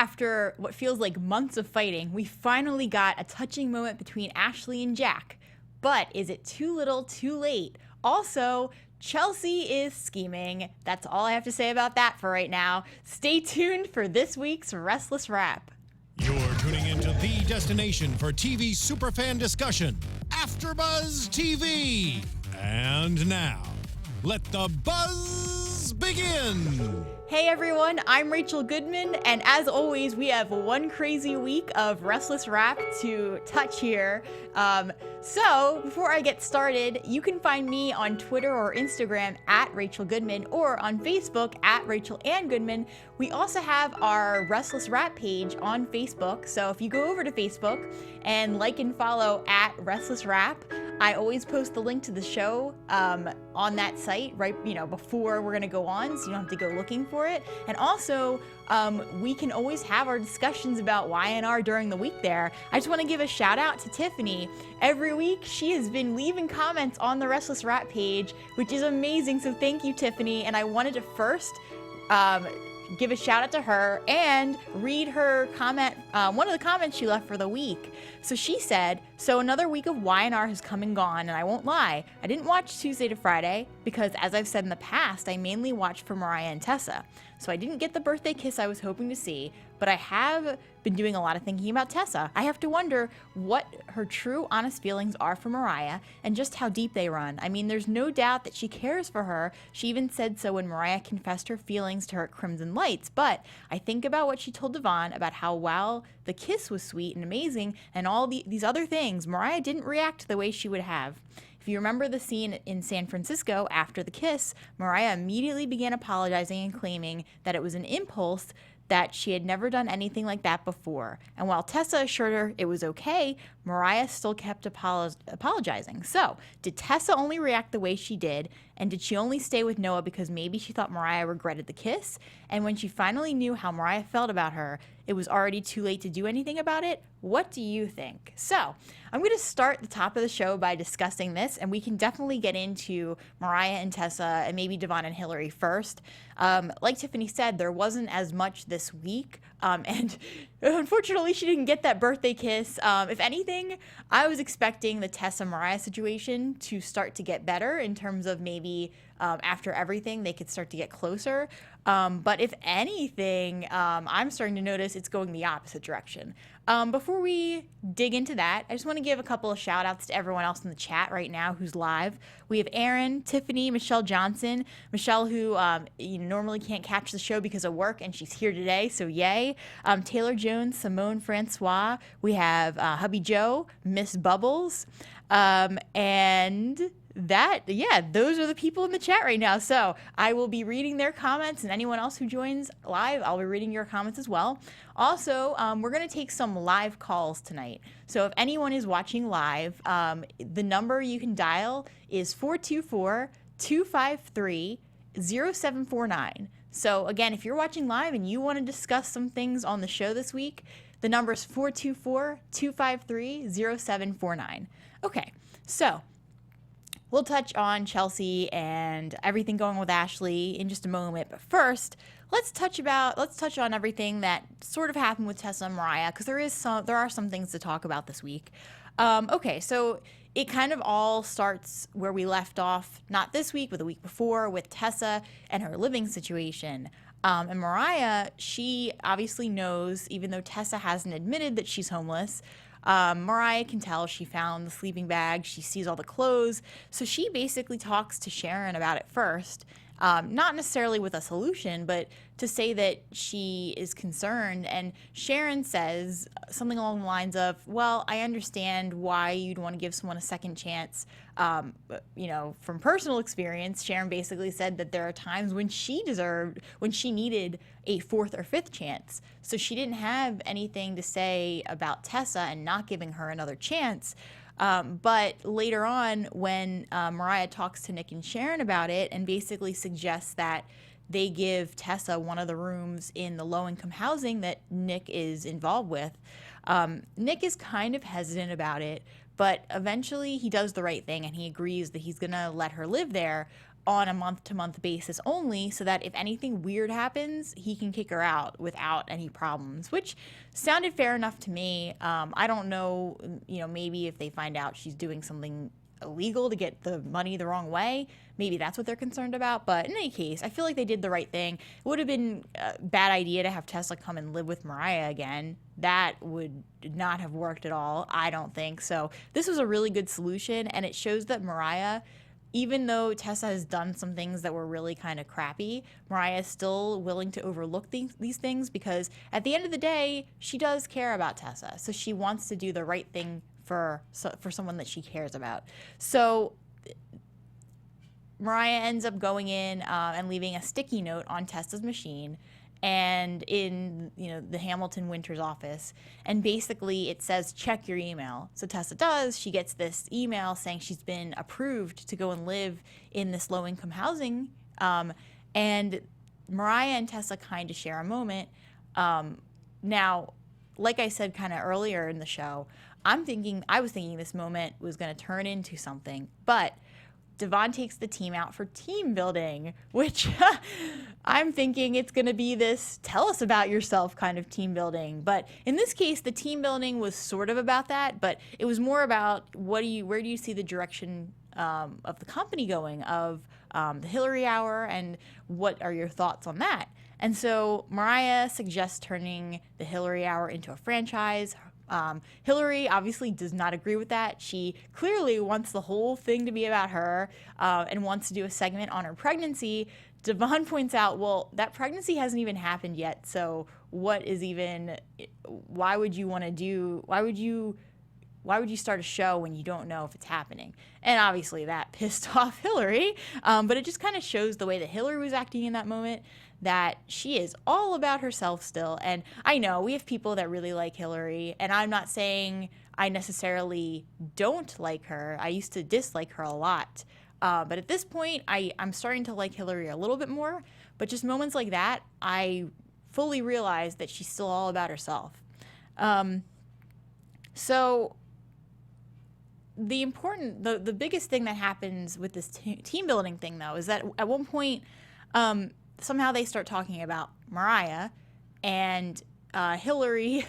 After what feels like months of fighting, we finally got a touching moment between Ashley and Jack. But is it too little, too late? Also, Chelsea is scheming. That's all I have to say about that for right now. Stay tuned for this week's Restless Wrap. You're tuning into the destination for TV superfan discussion, AFTERBUZZ TV. And now, let the buzz begin. Hey everyone, I'm Rachel Goodman, and as always, we have one crazy week of Restless Wrap to touch here. So, before I get started, you can find me on Twitter or Instagram at Rachel Goodman, or on Facebook at Rachel Ann Goodman. We also have our Restless Wrap page on Facebook, so if you go over to Facebook and like and follow at Restless Wrap, I always post the link to the show on that site right, before we're gonna go on, so you don't have to go looking for it. And also, we can always have our discussions about Y&R during the week there. I just want to give a shout out to Tiffany. Every week, she has been leaving comments on the Restless Wrap page, which is amazing. So thank you, Tiffany. And I wanted to first give a shout out to her and read her comment, one of the comments she left for the week. So she said, so another week of Y&R has come and gone, and I won't lie, I didn't watch Tuesday to Friday because, as I've said in the past, I mainly watched for Mariah and Tessa. So I didn't get the birthday kiss I was hoping to see, but I have been doing a lot of thinking about Tessa. I have to wonder what her true, honest feelings are for Mariah and just how deep they run. I mean, there's no doubt that she cares for her. She even said so when Mariah confessed her feelings to her at Crimson Lights. But I think about what she told Devon about how while the kiss was sweet and amazing and all these other things, Mariah didn't react the way she would have. If you remember the scene in San Francisco after the kiss, Mariah immediately began apologizing and claiming that it was an impulse, that she had never done anything like that before. And while Tessa assured her it was okay, Mariah still kept apologizing. So, did Tessa only react the way she did? And did she only stay with Noah because maybe she thought Mariah regretted the kiss? And when she finally knew how Mariah felt about her, it was already too late to do anything about it? What do you think? So, I'm going to start the top of the show by discussing this, and we can definitely get into Mariah and Tessa and maybe Devon and Hilary first. Like Tiffany said, there wasn't as much this week, and unfortunately she didn't get that birthday kiss. If anything, I was expecting the Tessa-Mariah situation to start to get better in terms of maybe after everything they could start to get closer. But if anything, I'm starting to notice it's going the opposite direction. Before we dig into that, I just want to give a couple of shout outs to everyone else in the chat right now who's live. We have Aaron, Tiffany, Michelle Johnson, Michelle who normally can't catch the show because of work, and she's here today, so yay. Taylor Jones, Simone Francois, we have Hubby Joe, Miss Bubbles, and those are the people in the chat right now. So I will be reading their comments, and anyone else who joins live, I'll be reading your comments as well. Also, we're going to take some live calls tonight. So if anyone is watching live, the number you can dial is 424-253-0749. So again, if you're watching live and you want to discuss some things on the show this week, the number is 424-253-0749. Okay, so we'll touch on Chelsea and everything going with Ashley in just a moment. But first, let's touch on everything that sort of happened with Tessa and Mariah, because there are some things to talk about this week. Okay, so it kind of all starts where we left off, not this week, but the week before, with Tessa and her living situation. And Mariah, she obviously knows, even though Tessa hasn't admitted that she's homeless, Mariah can tell she found the sleeping bag, she sees all the clothes, so she basically talks to Sharon about it first, not necessarily with a solution, but to say that she is concerned. And Sharon says something along the lines of, well, I understand why you'd want to give someone a second chance. From personal experience, Sharon basically said that there are times when she needed a fourth or fifth chance. So she didn't have anything to say about Tessa and not giving her another chance. But later on, when Mariah talks to Nick and Sharon about it and basically suggests that they give Tessa one of the rooms in the low-income housing that Nick is involved with, Nick is kind of hesitant about it, but eventually he does the right thing and he agrees that he's going to let her live there. on a month-to-month basis only, so that if anything weird happens, he can kick her out without any problems, which sounded fair enough to me. I don't know, maybe if they find out she's doing something illegal to get the money the wrong way, maybe that's what they're concerned about. But in any case, I feel like they did the right thing. It would have been a bad idea to have Tessa come and live with Mariah again. That would not have worked at all, I don't think. So this was a really good solution, and it shows that Mariah, even though Tessa has done some things that were really kind of crappy, Mariah is still willing to overlook these things, because at the end of the day, she does care about Tessa. So she wants to do the right thing for someone that she cares about. So Mariah ends up going in and leaving a sticky note on Tessa's machine and in the Hamilton Winters office, and basically it says check your email. So Tessa does. She gets this email saying she's been approved to go and live in this low-income housing, and Mariah and Tessa kind of share a moment. Now, like I said kind of earlier in the show, I was thinking this moment was going to turn into something, but Devon takes the team out for team building, which I'm thinking it's going to be this tell us about yourself kind of team building. But in this case, the team building was sort of about that, but it was more about where do you see the direction of the company going, of the Hilary Hour, and what are your thoughts on that? And so Mariah suggests turning the Hilary Hour into a franchise. Hilary obviously does not agree with that. She clearly wants the whole thing to be about her, and wants to do a segment on her pregnancy. Devon points out, well, that pregnancy hasn't even happened yet, so why would you start a show when you don't know if it's happening? And obviously that pissed off Hilary, but it just kind of shows the way that Hilary was acting in that moment, that she is all about herself still. And I know we have people that really like Hilary, and I'm not saying I necessarily don't like her. I used to dislike her a lot. But at this point, I'm starting to like Hilary a little bit more. But just moments like that, I fully realize that she's still all about herself. So the biggest thing that happens with this team building thing, though, is that at one point, somehow they start talking about Mariah, and Hilary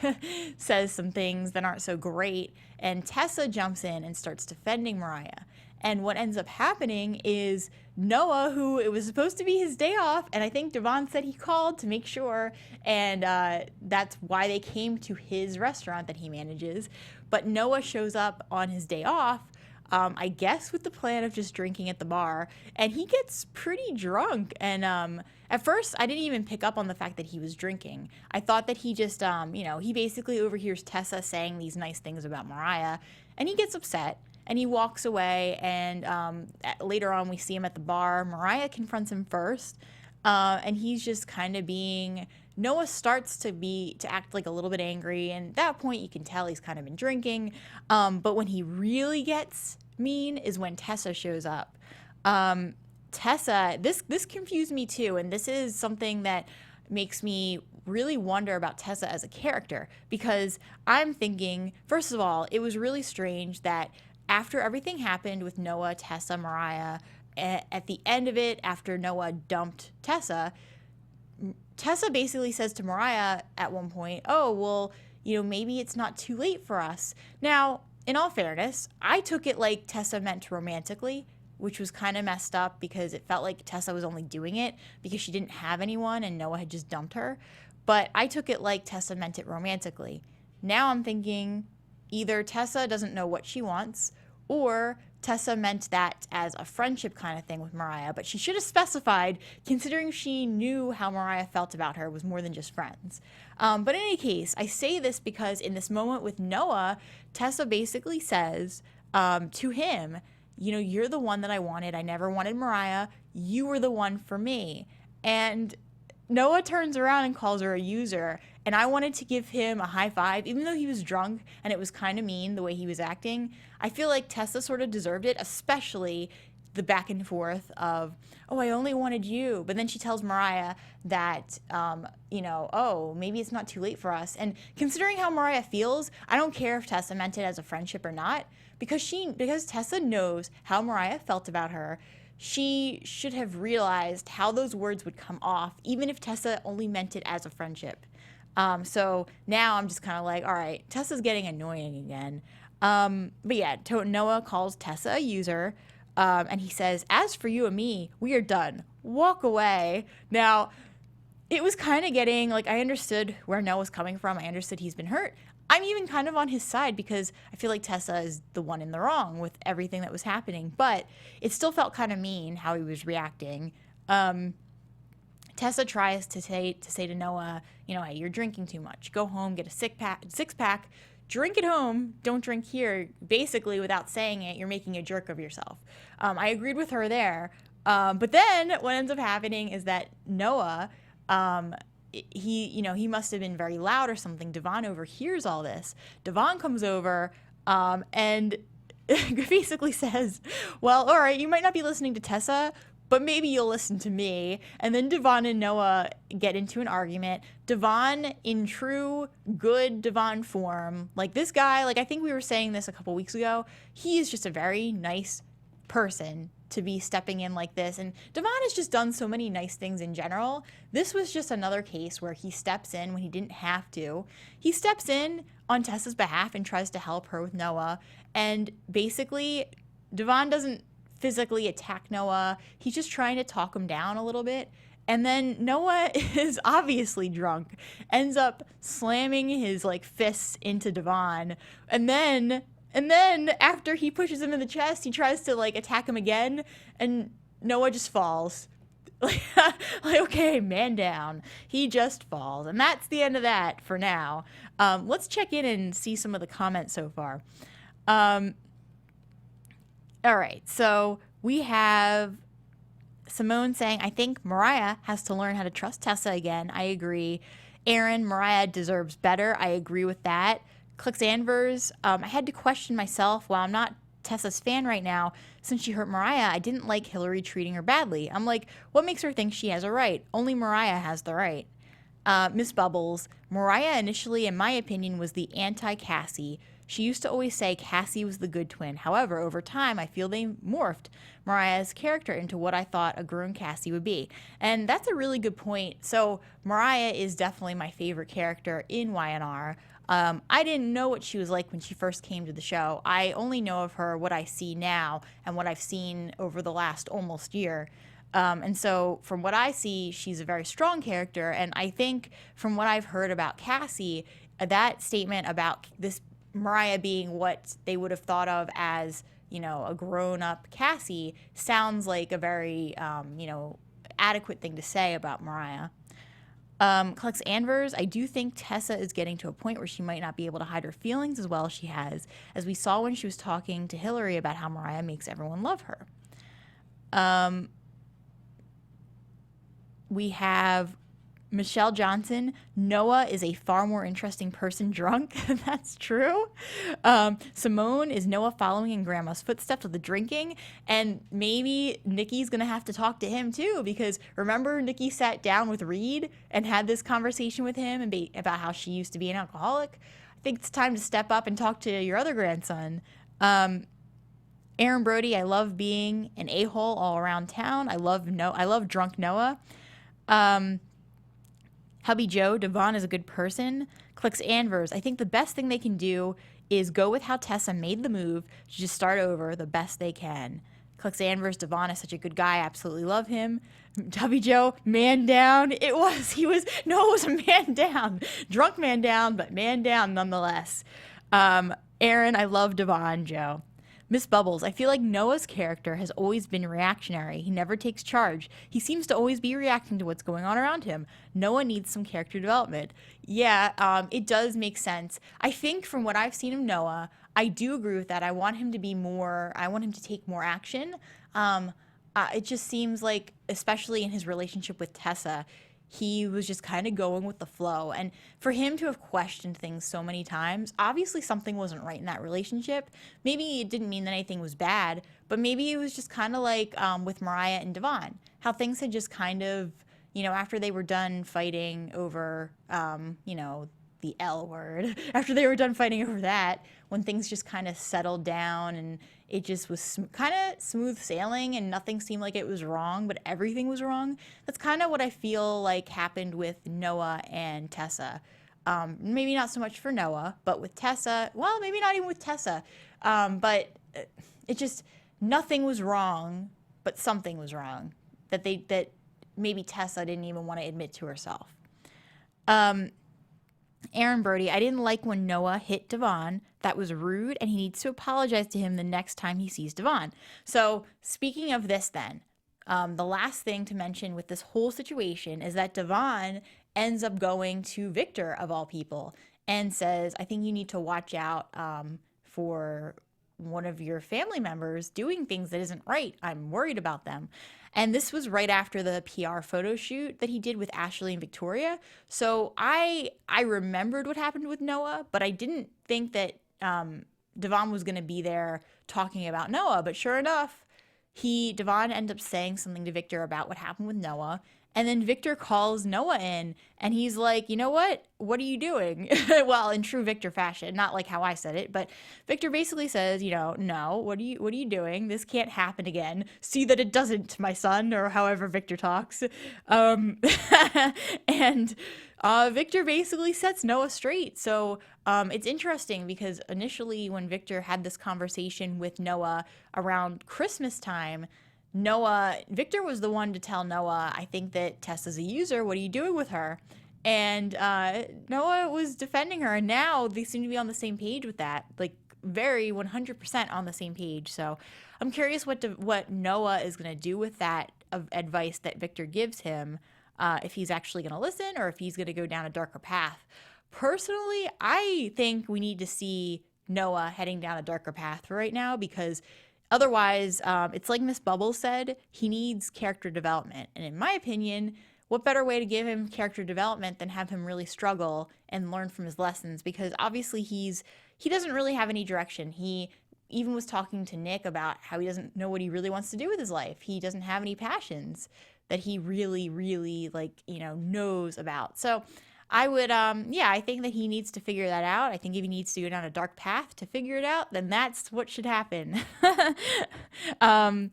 says some things that aren't so great, and Tessa jumps in and starts defending Mariah. And what ends up happening is Noah, who it was supposed to be his day off, and I think Devon said he called to make sure, and that's why they came to his restaurant that he manages. But Noah shows up on his day off, I guess with the plan of just drinking at the bar, and he gets pretty drunk. And at first, I didn't even pick up on the fact that he was drinking. I thought that he just, he basically overhears Tessa saying these nice things about Mariah, and he gets upset. And he walks away, and later on we see him at the bar. Mariah confronts him first, and he's just kind of Noah starts to act like a little bit angry, and at that point you can tell he's kind of been drinking. But when he really gets mean is when Tessa shows up. Tessa, this confused me too, and this is something that makes me really wonder about Tessa as a character, because I'm thinking, first of all, it was really strange that after everything happened with Noah, Tessa, Mariah, at the end of it, after Noah dumped Tessa basically says to Mariah at one point, oh, well, maybe it's not too late for us. Now, in all fairness, I took it like Tessa meant romantically, which was kind of messed up because it felt like Tessa was only doing it because she didn't have anyone and Noah had just dumped her. But I took it like Tessa meant it romantically. Now I'm thinking either Tessa doesn't know what she wants, or Tessa meant that as a friendship kind of thing with Mariah, but she should have specified, considering she knew how Mariah felt about her was more than just friends. But in any case, I say this because in this moment with Noah, Tessa basically says to him, you're the one that I wanted. I never wanted Mariah. You were the one for me. And Noah turns around and calls her a user, and I wanted to give him a high five, even though he was drunk and it was kind of mean the way he was acting. I feel like Tessa sort of deserved it, especially the back and forth of, oh, I only wanted you. But then she tells Mariah that, oh, maybe it's not too late for us. And considering how Mariah feels, I don't care if Tessa meant it as a friendship or not, because Tessa knows how Mariah felt about her. she should have realized how those words would come off, even if Tessa only meant it as a friendship. So now I'm just kind of like, all right, Tessa's getting annoying again. But yeah, Noah calls Tessa a user, and he says, as for you and me, we are done. Walk away. Now, it was kind of getting, like, I understood where Noah's coming from. I understood he's been hurt. I'm even kind of on his side because I feel like Tessa is the one in the wrong with everything that was happening. But it still felt kind of mean how he was reacting. Tessa tries to say to Noah, you know, hey, you're drinking too much. Go home, get a six-pack, drink at home, don't drink here. Basically, without saying it, you're making a jerk of yourself. I agreed with her there. But then what ends up happening is that Noah, he must have been very loud or something. Devon overhears all this. Devon comes over and basically says, well, all right, you might not be listening to Tessa, but maybe you'll listen to me. And then Devon and Noah get into an argument. Devon, in true good Devon form, like this guy, like I think we were saying this a couple weeks ago, he is just a very nice person to be stepping in like this. And Devon has just done so many nice things in general. This was just another case where he steps in when he didn't have to. He steps in on Tessa's behalf and tries to help her with Noah. And basically, Devon doesn't physically attack Noah. He's just trying to talk him down a little bit. And then Noah is obviously drunk, ends up slamming his like fists into Devon. And then after he pushes him in the chest, he tries to like attack him again, and Noah just falls. Like, okay, man down. He just falls. And that's the end of that for now. Let's check in and see some of the comments so far. All right, so we have Simone saying, I think Mariah has to learn how to trust Tessa again. I agree. Aaron, Mariah deserves better. I agree with that. Clixanvers, I had to question myself. While I'm not Tessa's fan right now, since she hurt Mariah, I didn't like Hilary treating her badly. I'm like, what makes her think she has a right? Only Mariah has the right. Miss Bubbles, Mariah initially, in my opinion, was the anti-Cassie. She used to always say Cassie was the good twin. However, over time, I feel they morphed Mariah's character into what I thought a grown Cassie would be. And that's a really good point. So Mariah is definitely my favorite character in YNR. I didn't know what she was like when she first came to the show. I only know of her what I see now and what I've seen over the last almost year. And so from what I see, she's a very strong character. And I think from what I've heard about Cassie, that statement about this Mariah being what they would have thought of as, you know, a grown-up Cassie sounds like a very, adequate thing to say about Mariah. Clux Anvers, I do think Tessa is getting to a point where she might not be able to hide her feelings as well as she has, as we saw when she was talking to Hilary about how Mariah makes everyone love her. We have Michelle Johnson, Noah is a far more interesting person drunk. That's true. Simone, is Noah following in Grandma's footsteps with the drinking? And maybe Nikki's going to have to talk to him too, because remember Nikki sat down with Reed and had this conversation with him about how she used to be an alcoholic. I think it's time to step up and talk to your other grandson. Aaron Brody, I love being an a-hole all around town. I love drunk Noah. Hubby Joe, Devon is a good person. Clicks Anvers, I think the best thing they can do is go with how Tessa made the move to just start over the best they can. Clicks Anvers, Devon is such a good guy. I absolutely love him. Hubby Joe, man down. It was a man down. Drunk man down, but man down nonetheless. Aaron, I love Devon, Joe. Miss Bubbles, I feel like Noah's character has always been reactionary. He never takes charge. He seems to always be reacting to what's going on around him. Noah needs some character development. Yeah, it does make sense. I think from what I've seen of Noah, I do agree with that. I want him to take more action. It just seems like, especially in his relationship with Tessa, he was just kind of going with the flow. And for him to have questioned things so many times, obviously something wasn't right in that relationship. Maybe it didn't mean that anything was bad, but maybe it was just kind of like with Mariah and Devon, how things had just kind of, after they were done fighting over, the L word, after they were done fighting over that, when things just kind of settled down and it just was kind of smooth sailing and nothing seemed like it was wrong, but everything was wrong. That's kind of what I feel like happened with Noah and Tessa. Maybe not so much for Noah, but with Tessa, well, maybe not even with Tessa. But it just, nothing was wrong, but something was wrong that maybe Tessa didn't even want to admit to herself. Aaron Brody, I didn't like when Noah hit Devon. That was rude, and he needs to apologize to him the next time he sees Devon. So speaking of this then, the last thing to mention with this whole situation is that Devon ends up going to Victor, of all people, and says, I think you need to watch out for one of your family members doing things that isn't right. I'm worried about them. And this was right after the PR photo shoot that he did with Ashley and Victoria. So I remembered what happened with Noah, but I didn't think that Devon was going to be there talking about Noah. But sure enough, Devon ends up saying something to Victor about what happened with Noah. And then Victor calls Noah in, and he's like, you know what? What are you doing? Well, in true Victor fashion, not like how I said it, but Victor basically says, no, what are you doing? This can't happen again. See that it doesn't, my son, or however Victor talks. And Victor basically sets Noah straight. So it's interesting because initially when Victor had this conversation with Noah around Christmas time, Victor was the one to tell Noah, I think that Tessa's a user. What are you doing with her? And Noah was defending her. And now they seem to be on the same page with that, like very 100% on the same page. So I'm curious what Noah is going to do with that advice that Victor gives him, if he's actually going to listen or if he's going to go down a darker path. Personally, I think we need to see Noah heading down a darker path right now because otherwise, it's like Miss Bubbles said, he needs character development. And in my opinion, what better way to give him character development than have him really struggle and learn from his lessons? Because obviously he doesn't really have any direction. He even was talking to Nick about how he doesn't know what he really wants to do with his life. He doesn't have any passions that he really, really knows about. So I would, I think that he needs to figure that out. I think if he needs to go down a dark path to figure it out, then that's what should happen. And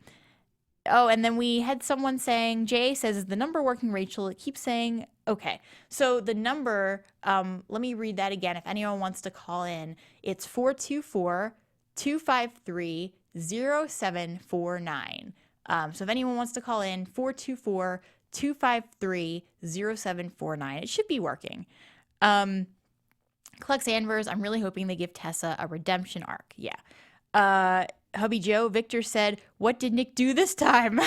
then we had someone saying, Jay says, is the number working, Rachel? It keeps saying, okay. So the number, let me read that again. If anyone wants to call in, it's 424-253-0749. So if anyone wants to call in, 424-253-0749. It should be working. Klex Anvers, I'm really hoping they give Tessa a redemption arc. Yeah. Hubby Joe, Victor said, what did Nick do this time?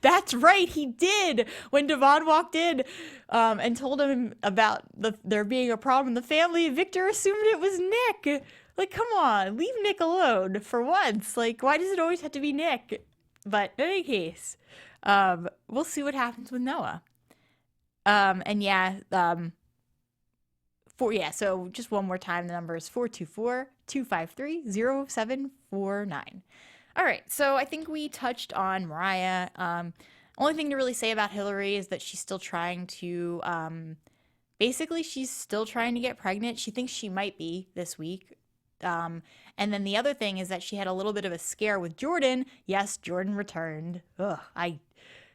That's right, he did. When Devon walked in and told him about there being a problem in the family, Victor assumed it was Nick. Like, come on, leave Nick alone for once. Like, why does it always have to be Nick? But in any case, we'll see what happens with Noah. So just one more time, the number is 424-253-0749. All right, so I think we touched on Mariah. Only thing to really say about Hilary is that she's still trying to, she's still trying to get pregnant. She thinks she might be this week. And then the other thing is that she had a little bit of a scare with Jordan. Yes, Jordan returned. Ugh, I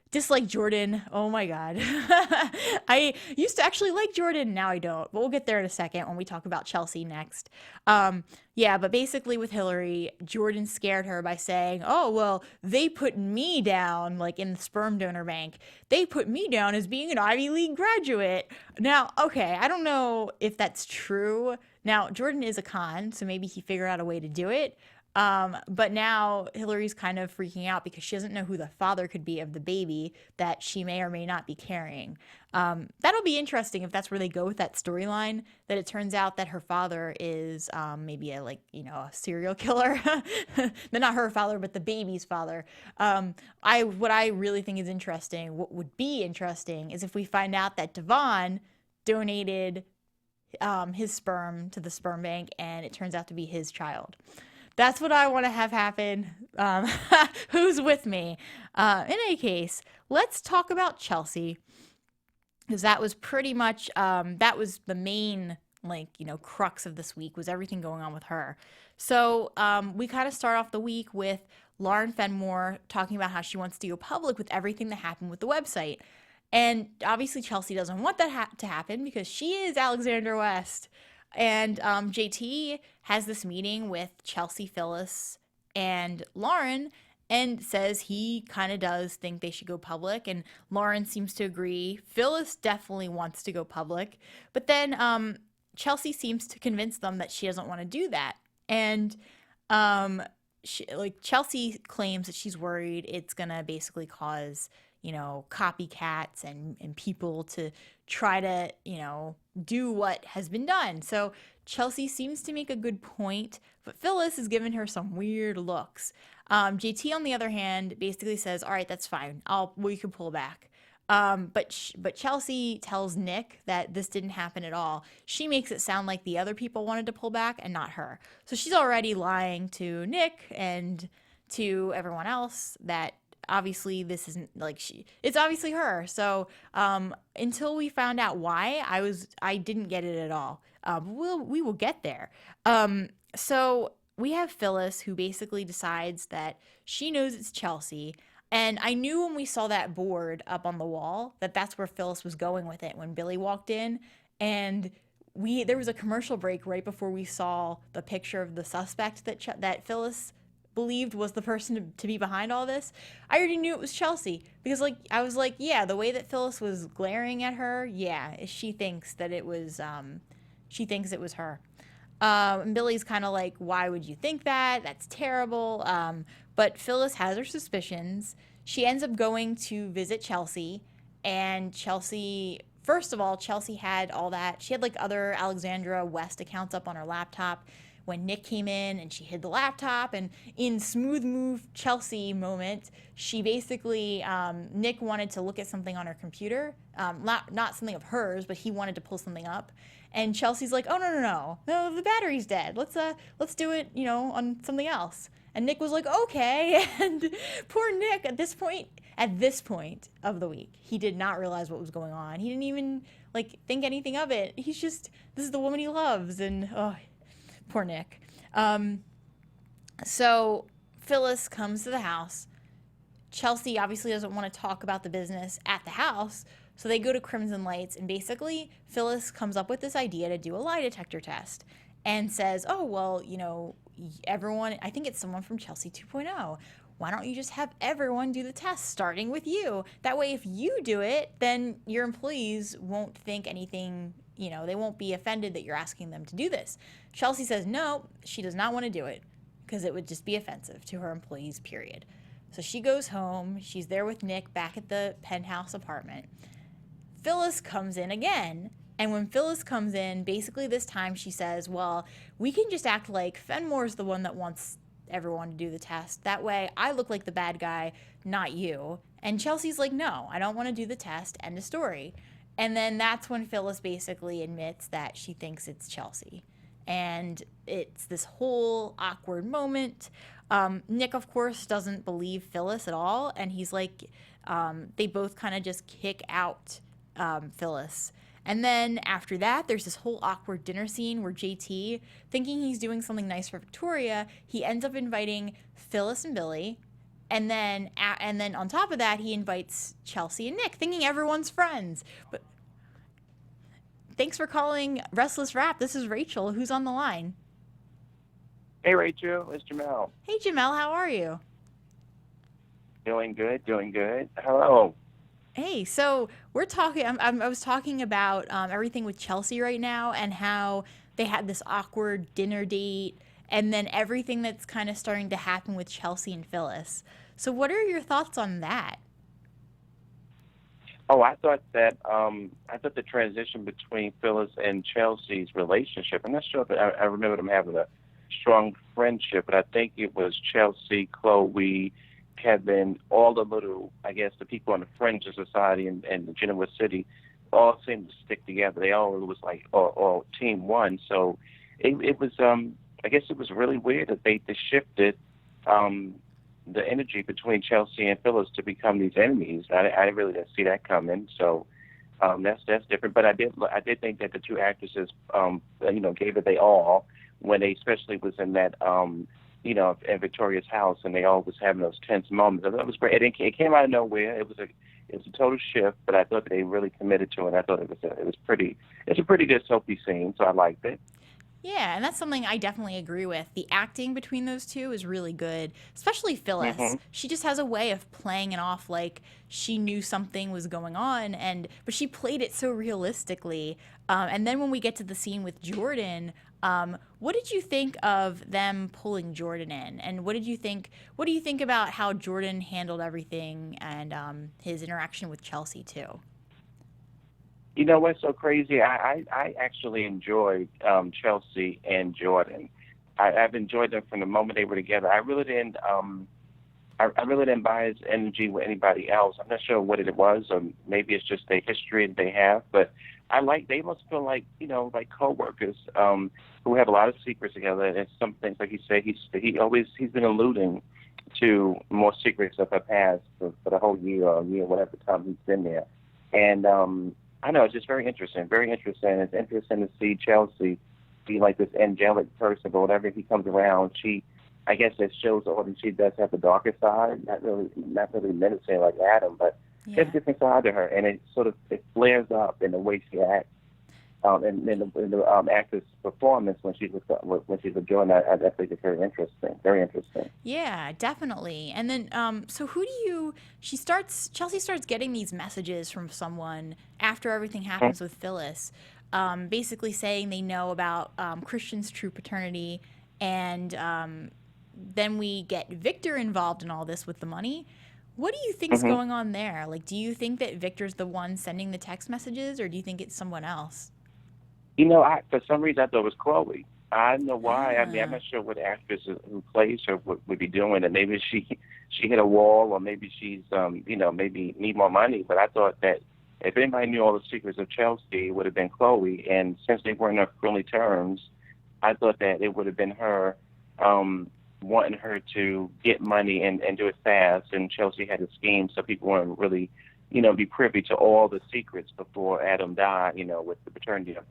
dislike Jordan. Oh my God. I used to actually like Jordan. Now I don't. But we'll get there in a second when we talk about Chelsea next. But basically with Hilary, Jordan scared her by saying, oh, well, they put me down, like in the sperm donor bank. They put me down as being an Ivy League graduate. Now, okay, I don't know if that's true. Now, Jordan is a con, so maybe he figured out a way to do it. But now Hilary's kind of freaking out because she doesn't know who the father could be of the baby that she may or may not be carrying. That'll be interesting if that's where they go with that storyline, that it turns out that her father is maybe a serial killer. Not her father, but the baby's father. What I really think is interesting, what would be interesting, is if we find out that Devon donated his sperm to the sperm bank and it turns out to be his child. That's what I want to have happen. Who's with me? In any case, let's talk about Chelsea, because that was pretty much, that was the main like, crux of this week was everything going on with her. So we kind of start off the week with Lauren Fenmore talking about how she wants to go public with everything that happened with the website. And obviously Chelsea doesn't want that to happen because she is Alexander West. And JT has this meeting with Chelsea, Phyllis, and Lauren, and says he kind of does think they should go public. And Lauren seems to agree. Phyllis definitely wants to go public. But then Chelsea seems to convince them that she doesn't want to do that. And Chelsea claims that she's worried it's going to basically cause, copycats and people to try to, do what has been done. So Chelsea seems to make a good point, but Phyllis is giving her some weird looks. JT, on the other hand, basically says, all right, that's fine. We can pull back. But Chelsea tells Nick that this didn't happen at all. She makes it sound like the other people wanted to pull back and not her. So she's already lying to Nick and to everyone else that obviously this isn't it's obviously her. So until we found out why, I didn't get it at all. We will get there. So we have Phyllis, who basically decides that she knows it's Chelsea. And I knew when we saw that board up on the wall that that's where Phyllis was going with it when Billy walked in. And there was a commercial break right before we saw the picture of the suspect that Phyllis believed was the person to be behind all this. I already knew it was Chelsea because I was like, yeah, the way that Phyllis was glaring at her, yeah, she thinks it was her. And Billy's kind of like, why would you think that? That's terrible. But Phyllis has her suspicions. She ends up going to visit Chelsea, and Chelsea, first of all, Chelsea had all that. She had other Alexandra West accounts up on her laptop when Nick came in, and she hid the laptop. And in smooth move Chelsea moment, she basically, Nick wanted to look at something on her computer, not something of hers, but he wanted to pull something up. And Chelsea's like, oh, no, the battery's dead. Let's do it, on something else. And Nick was like, okay. And poor Nick, at this point of the week, he did not realize what was going on. He didn't even think anything of it. He's just, this is the woman he loves. And poor Nick. So Phyllis comes to the house. Chelsea obviously doesn't want to talk about the business at the house. So they go to Crimson Lights, and basically Phyllis comes up with this idea to do a lie detector test and says, oh, well, everyone, I think it's someone from Chelsea 2.0. Why don't you just have everyone do the test, starting with you? That way, if you do it, then your employees won't think anything, they won't be offended that you're asking them to do this. Chelsea says no, she does not want to do it because it would just be offensive to her employees, period. So she goes home. She's there with Nick back at the penthouse apartment. Phyllis comes in again. And when Phyllis comes in, basically this time she says, well, we can just act like Fenmore's the one that wants everyone to do the test. That way I look like the bad guy, not you. And Chelsea's like, no, I don't want to do the test. End of story. And then that's when Phyllis basically admits that she thinks it's Chelsea. And it's this whole awkward moment. Nick, of course, doesn't believe Phyllis at all. And he's like, they both kind of just kick out Phyllis. And then after that, there's this whole awkward dinner scene where JT, thinking he's doing something nice for Victoria, he ends up inviting Phyllis and Billy. And then on top of that, he invites Chelsea and Nick, thinking everyone's friends. But thanks for calling Restless Rap. This is Rachel. Who's on the line? Hey, Rachel. It's Jamel. Hey, Jamel. How are you? Doing good. Hello. Hey, so we're talking. I was talking about everything with Chelsea right now, and how they had this awkward dinner date, and then everything that's kind of starting to happen with Chelsea and Phyllis. So, what are your thoughts on that? Oh, I thought the transition between Phyllis and Chelsea's relationship. I'm not sure if I remember them having a strong friendship, but I think it was Chelsea, Chloe, Kevin, all the little, I guess, the people on the fringe of society and Genoa City all seemed to stick together. They all was all team one. So it was, I guess it was really weird that they shifted the energy between Chelsea and Phyllis to become these enemies. I really didn't see that coming. So That's different. But I did think that the two actresses, gave it they all when they especially was in that, in Victoria's house, and they all was having those tense moments. That was great. It came out of nowhere. It was a total shift, but I thought they really committed to it. I thought it's a pretty good soapy scene, so I liked it. Yeah, and that's something I definitely agree with. The acting between those two is really good, especially Phyllis. Mm-hmm. She just has a way of playing it off like she knew something was going on, but she played it so realistically. And then when we get to the scene with Jordan, what did you think of them pulling Jordan in? And what do you think about how Jordan handled everything and his interaction with Chelsea too? You know what's so crazy? I actually enjoyed Chelsea and Jordan. I've enjoyed them from the moment they were together. I really didn't. I really didn't buy his energy with anybody else. I'm not sure what it was, or maybe it's just the history that they have. But they must feel like like coworkers who have a lot of secrets together. And some things, like you say, he's been alluding to more secrets of her past for the whole year or whatever time he's been there. And I know, it's just very interesting, very interesting. It's interesting to see Chelsea be like this angelic person, but whenever he comes around, I guess it shows that she does have the darker side, not really menacing like Adam, but she has a different side to her, and it flares up in the way she acts, and in the actress' performance when she's enjoying that. I think it's very interesting, very interesting. Yeah, definitely. And then, so Chelsea starts getting these messages from someone after everything happens with Phyllis, basically saying they know about Christian's true paternity, and then we get Victor involved in all this with the money. What do you think's going on there? Like, do you think that Victor's the one sending the text messages, or do you think it's someone else? For some reason, I thought it was Chloe. I don't know why. I mean, I'm not sure what actress who plays her would be doing it. Maybe she hit a wall, or maybe she's, maybe need more money. But I thought that if anybody knew all the secrets of Chelsea, it would have been Chloe. And since they weren't on friendly terms, I thought that it would have been her wanting her to get money and do it fast. And Chelsea had a scheme so people weren't really be privy to all the secrets before Adam died, with the paternity of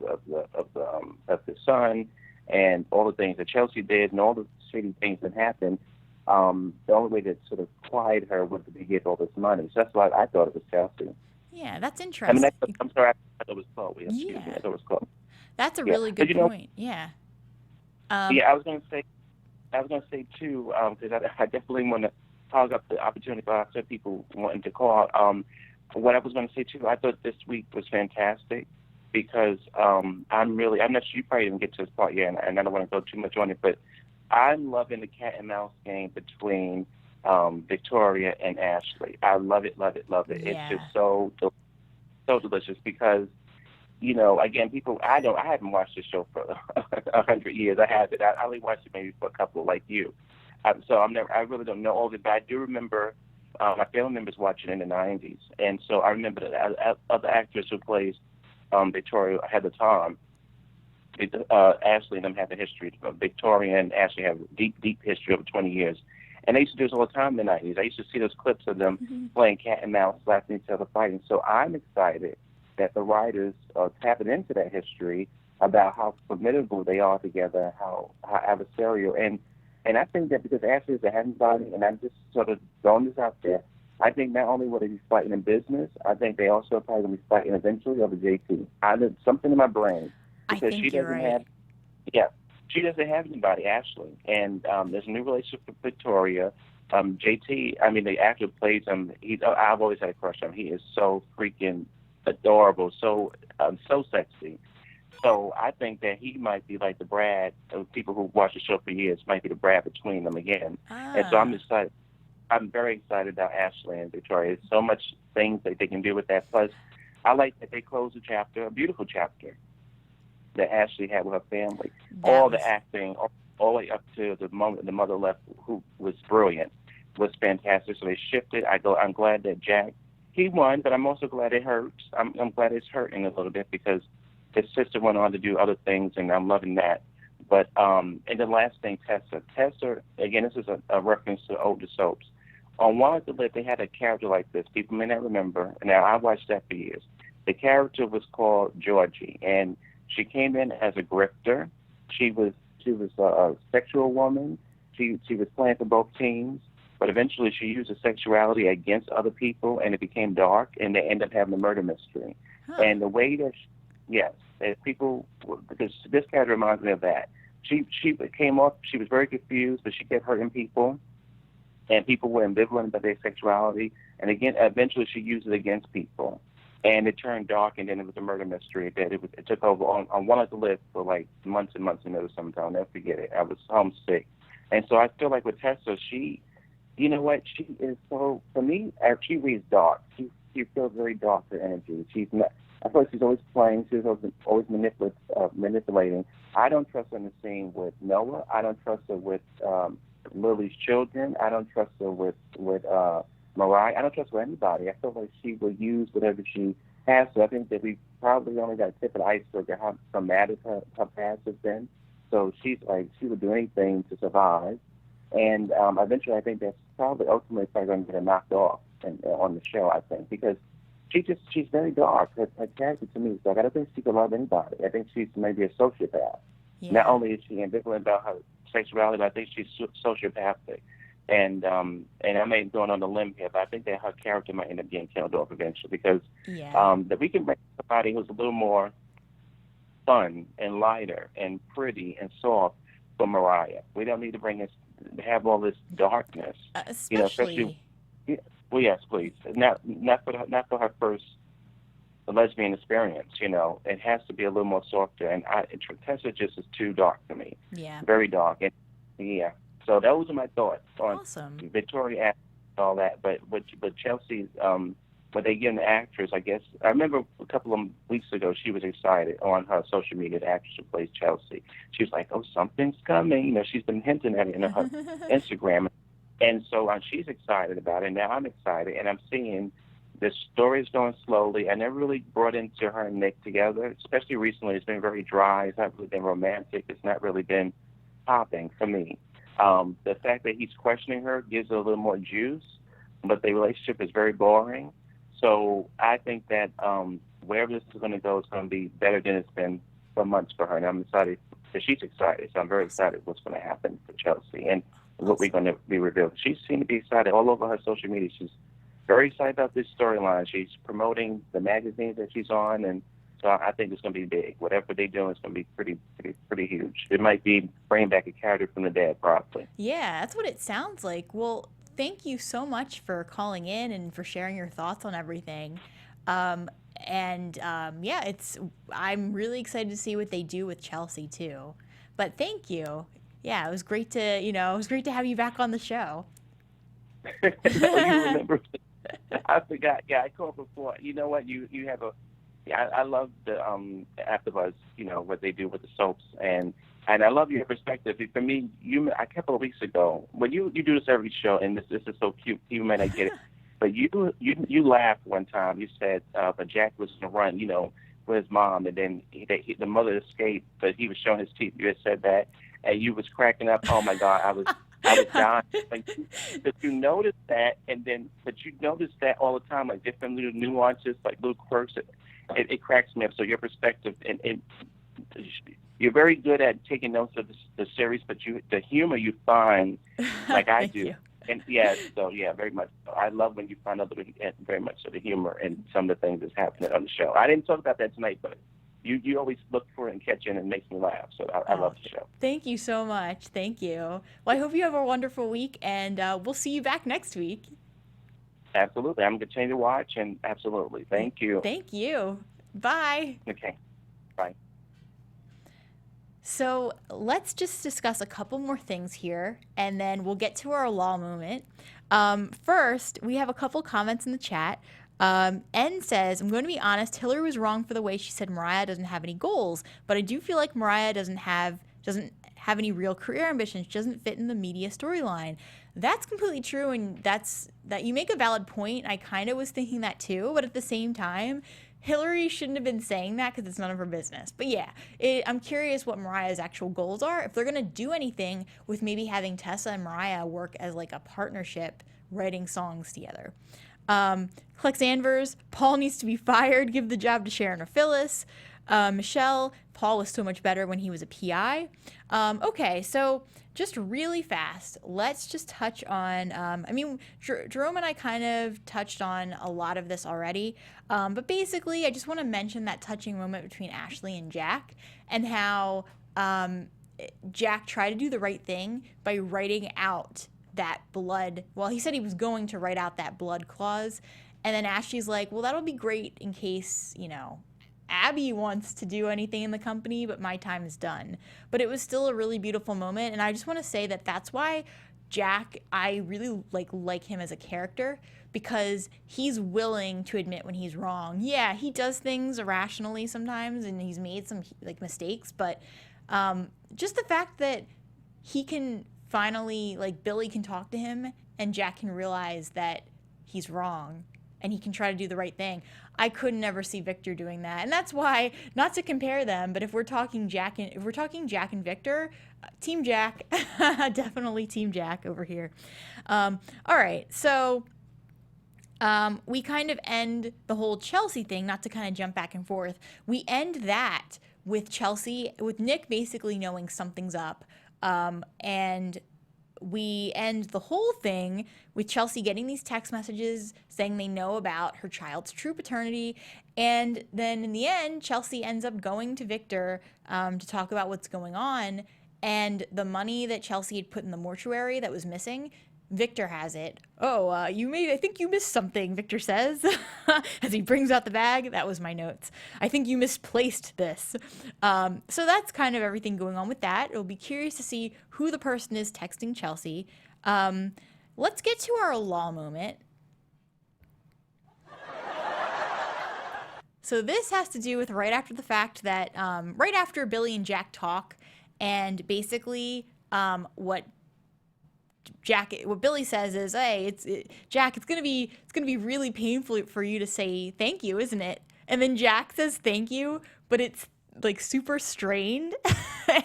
the son and all the things that Chelsea did and all the shady things that happened. The only way to sort of quiet her was to get all this money. So that's why I thought it was Chelsea. Yeah, that's interesting. I'm sorry, I thought it was Chloe. Excuse me, I thought it was Chloe. That's a really good point. Yeah. I was going to say too, because I definitely want to hog up the opportunity for other people wanting to call. What I was going to say too, I thought this week was fantastic because I'm not sure, you probably didn't get to this part yet, and I don't want to go too much on it, but I'm loving the cat and mouse game between Victoria and Ashley. I love it, love it, love it. Yeah. It's just so delicious because, again, I haven't watched this show for 100 years. I haven't. I only watched it maybe for a couple like you. So I really don't know all of it, but I do remember my family members watching in the 90s. And so I remember that other actress who plays Victoria had the time. Ashley and them have a history. Victoria and Ashley have a deep, deep history over 20 years. And they used to do this all the time in the 90s. I used to see those clips of them playing cat and mouse, slapping each other, fighting. So I'm excited that the writers are tapping into that history about how formidable they are together, how adversarial. And I think that because Ashley is a handbody, and I'm just sort of throwing this out there, I think not only will they be fighting in business, I think they also probably going to be fighting eventually over JT. There's something in my brain. Because I think you're right. She doesn't have anybody, Ashley. And there's a new relationship with Victoria. JT, the actor plays him. I've always had a crush on him. He is so freaking adorable, so sexy. So I think that he might be like the Brad of people who watch the show for years, might be the Brad between them again. And so I'm excited. I'm very excited about Ashley and Victoria. There's so much things that they can do with that. Plus, I like that they closed a beautiful chapter that Ashley had with her family. The acting, all the way up to the moment the mother left, who was brilliant, was fantastic. So they shifted. I'm glad that Jack, he won, but I'm also glad it hurts. I'm glad it's hurting a little bit because his sister went on to do other things, and I'm loving that. But and the last thing, Tessa. Tessa, again, this is a reference to older soaps. On Wild to Live, they had a character like this. People may not remember. Now, I watched that for years. The character was called Georgie, and she came in as a grifter. She was a sexual woman. She was playing for both teams, but eventually she used her sexuality against other people, and it became dark, and they ended up having a murder mystery. Huh. And the way that, yes, as people, because this character reminds me of that. She came off, she was very confused, but she kept hurting people, and people were ambivalent about their sexuality. And again, eventually she used it against people. And it turned dark, and then it was a murder mystery that it took over on one of the list for like months and months, and it was something I'll never forget it. I was homesick. And so I feel like with Tessa, you know what, she is so, for me, she reads dark. She feels very dark, her energy. She's not, I feel like she's always playing, she's always manipulating. I don't trust her in the scene with Noah. I don't trust her with Lily's children. I don't trust her with Mariah. I don't trust her with anybody. I feel like she will use whatever she has to. I think that we probably only got a tip of the iceberg of how traumatic her past has been. So she's like, she would do anything to survive. And eventually I think that's probably ultimately going to get her knocked off on the show, I think, because she's very dark. Her character to me is dark. I don't think she can love anybody. I think she's maybe a sociopath. Yeah. Not only is she ambivalent about her sexuality, but I think she's sociopathic. And I may be going on a limb here, but I think that her character might end up getting killed off eventually because that we can bring somebody who's a little more fun and lighter and pretty and soft for Mariah. We don't need to have all this darkness. Especially. Well, yes, please. Not for her first lesbian experience. It has to be a little more softer. And Tessa just is too dark for me. Yeah. Very dark. And yeah. So those are my thoughts on Victoria and all that. But Chelsea's, when they give an actress, I guess, I remember a couple of weeks ago, she was excited on her social media, the actress who plays Chelsea. She was like, oh, something's coming. She's been hinting at it in her Instagram. And so she's excited about it. Now I'm excited, and I'm seeing the story's going slowly. I never really brought into her and Nick together, especially recently. It's been very dry. It's not really been romantic. It's not really been popping for me. The fact that he's questioning her gives it a little more juice, but the relationship is very boring. So I think that wherever this is going to go, it's going to be better than it's been for months for her. And I'm excited because she's excited. So I'm very excited what's going to happen for Chelsea and what we're going to be revealed. She seems to be excited all over her social media. She's very excited about this storyline. She's promoting the magazines that she's on, and so I think it's going to be big. Whatever they do, it's going to be pretty huge. It might be bringing back a character from the dead, probably. Yeah, that's what it sounds like. Well, thank you so much for calling in and for sharing your thoughts on everything. I'm really excited to see what they do with Chelsea too. But thank you. Yeah, it was great to have you back on the show. You remember? I forgot. Yeah, I called before. You know what? You have a. Yeah, I love the AfterBuzz. What they do with the soaps, and I love your perspective. For me, a couple of weeks ago, when you do this every show, and this is so cute. You may not get it, but you laughed one time. You said, "But Jack was on the run, with his mom, and then the mother escaped, but he was showing his teeth." You had said that, and you was cracking up. Oh my God, I was dying. But you noticed that, but you notice that all the time, like different little nuances, like little quirks. It cracks me up. So your perspective, and you're very good at taking notes of the series, but the humor you find, like I do. You. And very much. I love when you find out very much of the humor and some of the things that's happening on the show. I didn't talk about that tonight, but you always look for it and catch it, and it makes me laugh. So I love the show. Thank you so much. Thank you. Well, I hope you have a wonderful week, and we'll see you back next week. Absolutely. I'm going to continue to watch, and absolutely. Thank you. Thank you. Bye. Okay. Bye. So let's just discuss a couple more things here, and then we'll get to our law moment. First, we have a couple comments in the chat. N says, I'm going to be honest, Hilary was wrong for the way she said Mariah doesn't have any goals, but I do feel like Mariah doesn't have any real career ambitions. She doesn't fit in the media storyline. That's completely true, and that you make a valid point. I kind of was thinking that too, but at the same time, Hilary shouldn't have been saying that because it's none of her business. But yeah, I'm curious what Mariah's actual goals are. If they're going to do anything with maybe having Tessa and Mariah work as like a partnership writing songs together. Clex Anvers, Paul needs to be fired, give the job to Sharon or Phyllis. Michelle, Paul was so much better when he was a PI. Okay, so just really fast, let's just touch on, Jerome and I kind of touched on a lot of this already, but basically I just want to mention that touching moment between Ashley and Jack, and how Jack tried to do the right thing by writing out that blood. Well, he said he was going to write out that blood clause, and then Ashley's like, well, that'll be great in case, Abby wants to do anything in the company, but my time is done. But it was still a really beautiful moment, and I just want to say that that's why Jack, I really like him as a character, because he's willing to admit when he's wrong. Yeah, he does things irrationally sometimes, and he's made some mistakes, but just the fact that he can finally, Billy can talk to him, and Jack can realize that he's wrong, and he can try to do the right thing. I could never see Victor doing that, and that's why, not to compare them, but if we're talking Jack and Victor, Team Jack, definitely Team Jack over here. All right, so we kind of end the whole Chelsea thing, not to kind of jump back and forth. We end that with Nick basically knowing something's up, and we end the whole thing with Chelsea getting these text messages saying they know about her child's true paternity. And then in the end, Chelsea ends up going to Victor to talk about what's going on. And the money that Chelsea had put in the mortuary that was missing, Victor has it. Oh, I think you missed something, Victor says, as he brings out the bag. That was my notes. I think you misplaced this. So that's kind of everything going on with that. It'll be curious to see who the person is texting Chelsea. Let's get to our law moment. So this has to do with right after the fact that, right after Billy and Jack talk, and basically what Billy says is, hey, Jack, it's gonna be really painful for you to say thank you, isn't it? And then Jack says thank you, but it's super strained.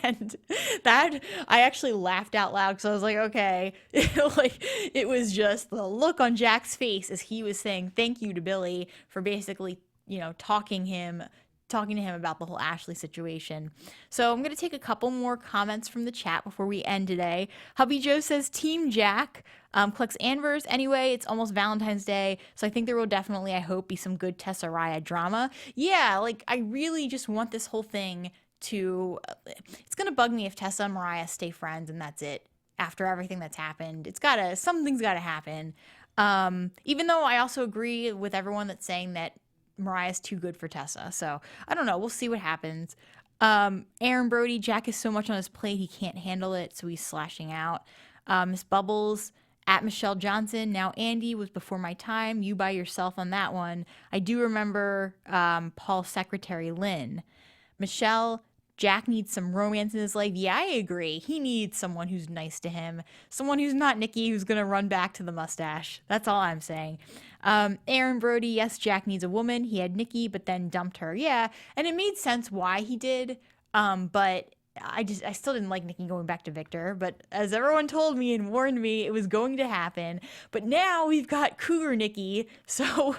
And that, I actually laughed out loud because I was like, okay. It was just the look on Jack's face as he was saying thank you to Billy for basically, talking to him about the whole Ashley situation. So I'm going to take a couple more comments from the chat before we end today. Hubby Joe says, Team Jack. Clicks Anvers, anyway, it's almost Valentine's Day, so I think there will definitely, I hope, be some good Tessa Mariah drama. Yeah, I really just want this whole thing to, it's going to bug me if Tessa and Mariah stay friends and that's it. After everything that's happened, something's got to happen. Even though I also agree with everyone that's saying that Mariah's too good for Tessa. So I don't know. We'll see what happens. Aaron Brody, Jack has so much on his plate he can't handle it, so he's slashing out. Miss Bubbles, at Michelle Johnson. Now Andy was before my time. You by yourself on that one. I do remember Paul's secretary Lynn. Michelle, Jack needs some romance in his life. Yeah, I agree. He needs someone who's nice to him. Someone who's not Nikki, who's going to run back to the mustache. That's all I'm saying. Aaron Brody, yes, Jack needs a woman. He had Nikki, but then dumped her. Yeah, and it made sense why he did. But I still didn't like Nikki going back to Victor. But as everyone told me and warned me, it was going to happen. But now we've got Cougar Nikki, so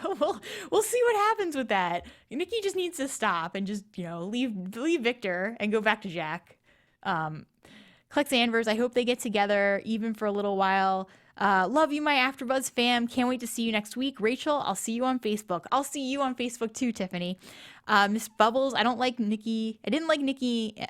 we'll see what happens with that. Nikki just needs to stop and just leave Victor and go back to Jack. Clex Anvers, I hope they get together even for a little while. Love you, my AfterBuzz fam. Can't wait to see you next week. Rachel, I'll see you on Facebook. I'll see you on Facebook too, Tiffany. Miss Bubbles, I didn't like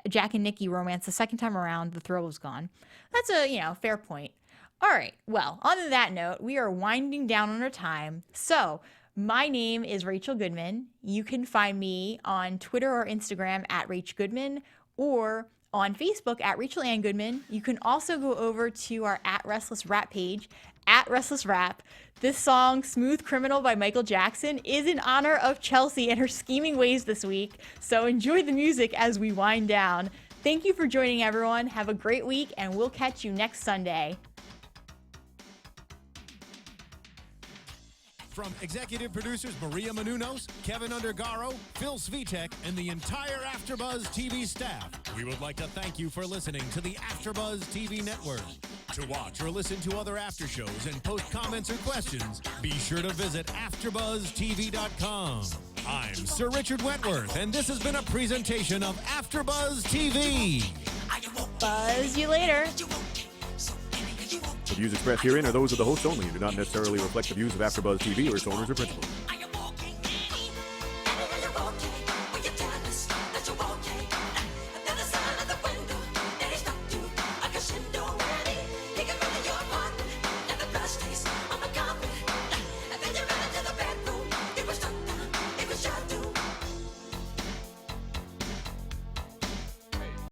Jack and Nikki romance the second time around. The thrill was gone. That's a, fair point. All right. Well, on that note, we are winding down on our time. So my name is Rachel Goodman. You can find me on Twitter or Instagram at Rach Goodman, or on Facebook at Rachel Ann Goodman. You can also go over to our at Restless Rap page, at Restless Rap. This song, Smooth Criminal by Michael Jackson, is in honor of Chelsea and her scheming ways this week. So enjoy the music as we wind down. Thank you for joining, everyone. Have a great week, and we'll catch you next Sunday. From executive producers Maria Menounos, Kevin Undergaro, Phil Svitek, and the entire AfterBuzz TV staff, we would like to thank you for listening to the AfterBuzz TV network. To watch or listen to other after shows and post comments or questions, be sure to visit AFTERBUZZTV.com. I'm Sir Richard Wentworth, and this has been a presentation of AFTERBUZZ TV. Buzz you later. The views expressed herein are those of the host only and do not necessarily reflect the views of AfterBuzz TV or its owners or principals.